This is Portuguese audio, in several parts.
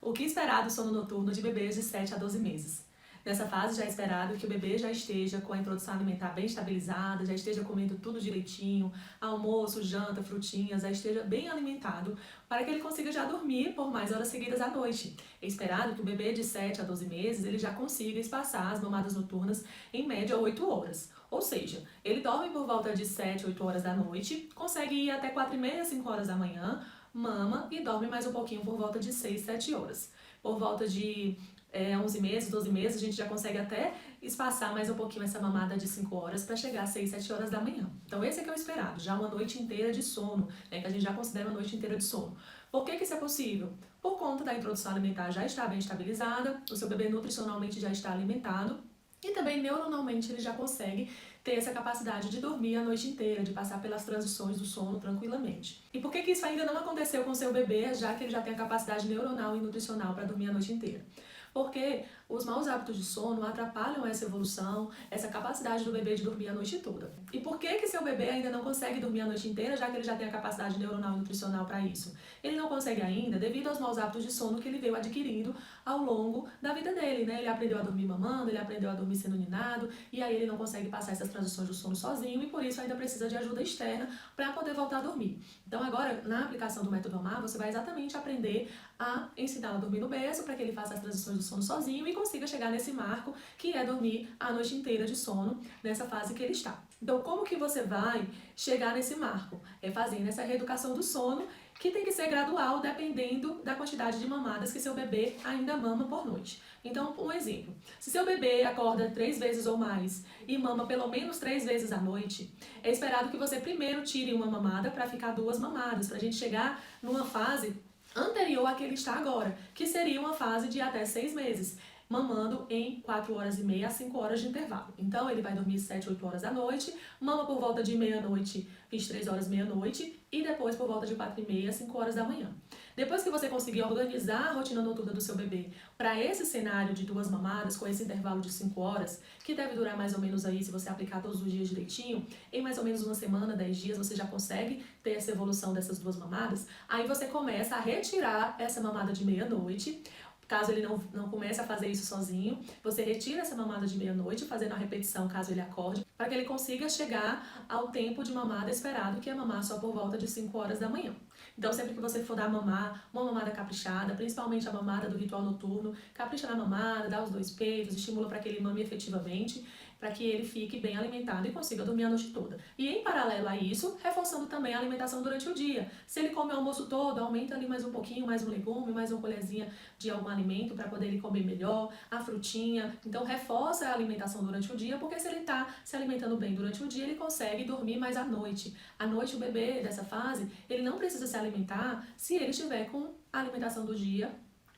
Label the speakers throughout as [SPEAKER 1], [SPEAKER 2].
[SPEAKER 1] O que esperar do sono noturno de bebês de 7 a 12 meses? Nessa fase já é esperado que o bebê já esteja com a introdução alimentar bem estabilizada, já esteja comendo tudo direitinho, almoço, janta, frutinhas, já esteja bem alimentado, para que ele consiga já dormir por mais horas seguidas à noite. É esperado que o bebê de 7 a 12 meses ele já consiga espaçar as mamadas noturnas em média 8 horas. Ou seja, ele dorme por volta de 7, 8 horas da noite, consegue ir até 4h30, 5 horas da manhã, mama e dorme mais um pouquinho por volta de 6, 7 horas. Por volta de 11 meses, 12 meses, a gente já consegue até espaçar mais um pouquinho essa mamada de 5 horas para chegar às 6, 7 horas da manhã. Então esse é que é o esperado, já uma noite inteira de sono, né, que a gente já considera uma noite inteira de sono. Por que isso é possível? Por conta da introdução alimentar já estar bem estabilizada, o seu bebê nutricionalmente já está alimentado, e também neuronalmente ele já consegue ter essa capacidade de dormir a noite inteira, de passar pelas transições do sono tranquilamente. E por que isso ainda não aconteceu com o seu bebê, já que ele já tem a capacidade neuronal e nutricional para dormir a noite inteira? Porque os maus hábitos de sono atrapalham essa evolução, essa capacidade do bebê de dormir a noite toda. E por que seu bebê ainda não consegue dormir a noite inteira, já que ele já tem a capacidade neuronal e nutricional para isso? Ele não consegue ainda devido aos maus hábitos de sono que ele veio adquirindo ao longo da vida dele, né? Ele aprendeu a dormir mamando, ele aprendeu a dormir sendo ninado, e aí ele não consegue passar essas transições do sono sozinho, e por isso ainda precisa de ajuda externa para poder voltar a dormir. Então agora, na aplicação do método AMAR, você vai exatamente aprender a ensiná-lo a dormir no berço, para que ele faça as transições do sono sozinho e consiga chegar nesse marco que é dormir a noite inteira de sono nessa fase que ele está. Então, como que você vai chegar nesse marco? É fazendo essa reeducação do sono, que tem que ser gradual, dependendo da quantidade de mamadas que seu bebê ainda mama por noite. Então, um exemplo. Se seu bebê acorda 3 vezes ou mais e mama pelo menos 3 vezes à noite, é esperado que você primeiro tire uma mamada para ficar 2 mamadas, para a gente chegar numa fase anterior à que ele está agora, que seria uma fase de até 6 meses, mamando em 4h30 a 5 horas de intervalo. Então ele vai dormir 7, 8 horas da noite, mama por volta de meia-noite, 23 horas, meia-noite, e depois por volta de 4h30, 5 horas da manhã. Depois que você conseguir organizar a rotina noturna do seu bebê para esse cenário de 2 mamadas, com esse intervalo de 5 horas, que deve durar mais ou menos aí, se você aplicar todos os dias direitinho, em mais ou menos uma semana, 10 dias, você já consegue ter essa evolução dessas 2 mamadas, aí você começa a retirar essa mamada de meia-noite. Caso ele não comece a fazer isso sozinho, você retira essa mamada de meia-noite, fazendo a repetição caso ele acorde, para que ele consiga chegar ao tempo de mamada esperado, que é mamar só por volta de 5 horas da manhã. Então, sempre que você for dar mamar, uma mamada caprichada, principalmente a mamada do ritual noturno, capricha na mamada, dá os 2 peitos, estimula para que ele mame efetivamente, para que ele fique bem alimentado e consiga dormir a noite toda. E em paralelo a isso, reforçando também a alimentação durante o dia. Se ele come o almoço todo, aumenta ali mais um pouquinho, mais um legume, mais uma colherzinha de algum alimento para poder ele comer melhor, a frutinha. Então reforça a alimentação durante o dia, porque se ele está se alimentando bem durante o dia, ele consegue dormir mais à noite. À noite o bebê dessa fase, ele não precisa se alimentar se ele estiver com a alimentação do dia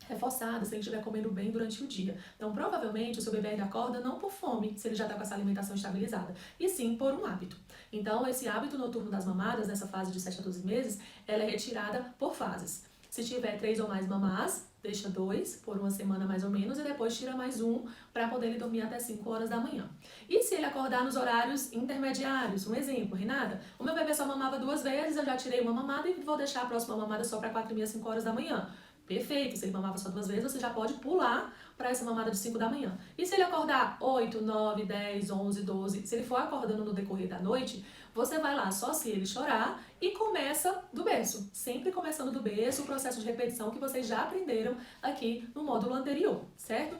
[SPEAKER 1] reforçada, se ele estiver comendo bem durante o dia. Então, provavelmente, o seu bebê ainda acorda não por fome, se ele já está com essa alimentação estabilizada, e sim por um hábito. Então, esse hábito noturno das mamadas, nessa fase de 7 a 12 meses, ela é retirada por fases. Se tiver 3 ou mais mamás, deixa 2 por uma semana mais ou menos e depois tira mais 1 para poder ele dormir até 5 horas da manhã. E se ele acordar nos horários intermediários? Um exemplo, Renata, o meu bebê só mamava 2 vezes, eu já tirei uma mamada e vou deixar a próxima mamada só para 4h30, 5 horas da manhã. Perfeito, se ele mamava só 2 vezes, você já pode pular para essa mamada de 5 da manhã. E se ele acordar 8, 9, 10, 11, 12, se ele for acordando no decorrer da noite, você vai lá só se ele chorar e começa do berço. Sempre começando do berço, o processo de repetição que vocês já aprenderam aqui no módulo anterior, certo?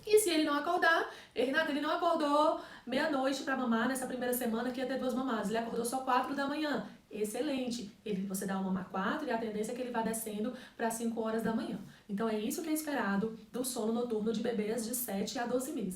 [SPEAKER 1] E se ele não acordar, Renata, ele não acordou meia-noite para mamar nessa primeira semana que ia ter 2 mamadas, ele acordou só 4 da manhã. Excelente! Você dá uma mamar 4 e a tendência é que ele vá descendo para 5 horas da manhã. Então é isso que é esperado do sono noturno de bebês de 7 a 12 meses.